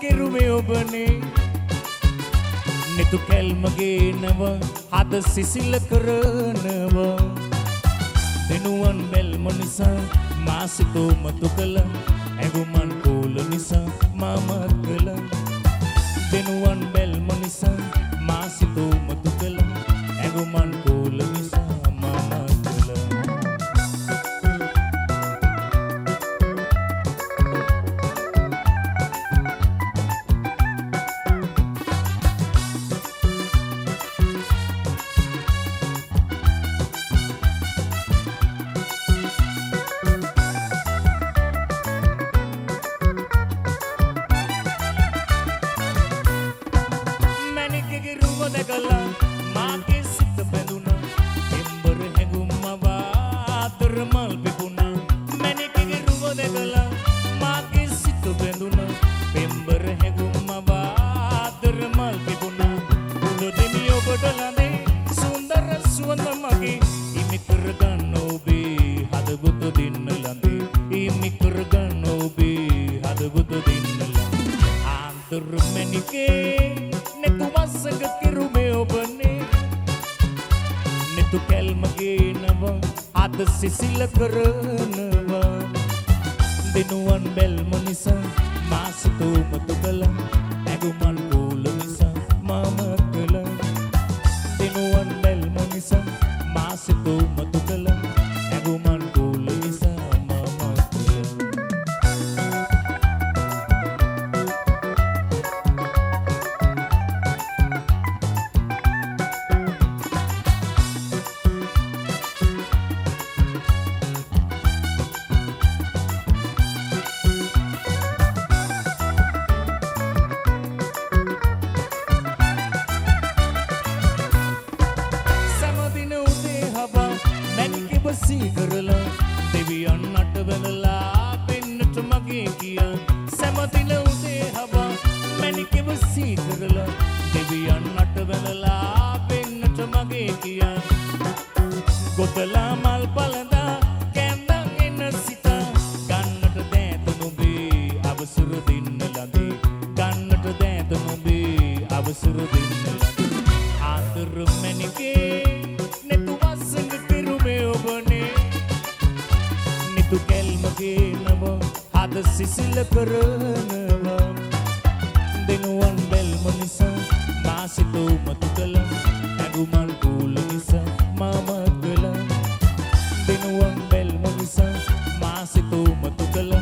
කෙරුමේ ඔබනේ නිතු කැල්ම ගේනව හද සිසිල කරනව දිනුවන් බැල්ම නිසා මා සිතෝ මතු කළ ඇඟුමන් කෝල නිසා මම කළ දිනුවන් බැල්ම නිසා මා සිතෝ මතු කළ ඇඟුමන් කෝල නිසා මම කළ මාගේ සිත බැඳුණා එම්බර හැඟුම්ම වාතර මල් පිපුණා මැණිකගේ රුව දැකලා මාගේ සිත බැඳුණා එම්බර හැඟුම්ම වාතර මල් පිපුණා උදෙමි ඔබට ළඟේ සුන්දර සුවඳ මගේ ඉමි කරගන්න ඔබේ හදවත දෙන්න ළඟේ ඉමි කරගන්න ඔබේ හදවත දෙන්න ළඟේ ආන්තර මැණිකේ නෙතු වසඟ කෙරුමේ ඔබනේ නිතු කැල්ම ගේනව අද සිසිල කරනව දිනුවන් බැල්ම නිසා මා සිතෝ මතු කළ ඇඟුමන් කෝල නිසා මම කළ දිනුවන් බැල්ම නිසා මා සිතෝ මතු කළ ඇඟුමන් කෝල නිසා කරලා දෙවියන් අට වැළලා පෙන්නට මගේ කියා සෑමදින උදේ හවා මැණිකෙව සී කරලා දෙවියන් අට වැළලා පෙන්නට මගේ කියා ගොතලා මල් පලඳා කැඳන් එන සිතා ගන්නට දෑත නොබේ අවසර දෙන්න ළඟේ ගන්නට දෑත නොබේ අවසර දෙන්න ළඟේ ආතර මැණිකේ නෙතු වසඟ කෙරුමේ ඔබනේ නිතු කැල්ම ගේනව හද සිසිල කරනව දිනුවන් බැල්ම නිසා මා සිතෝ මතු කළ ඇඟුමන් කෝල නිසා මම කළ දිනුවන් බැල්ම නිසා මා සිතෝ මතු කළ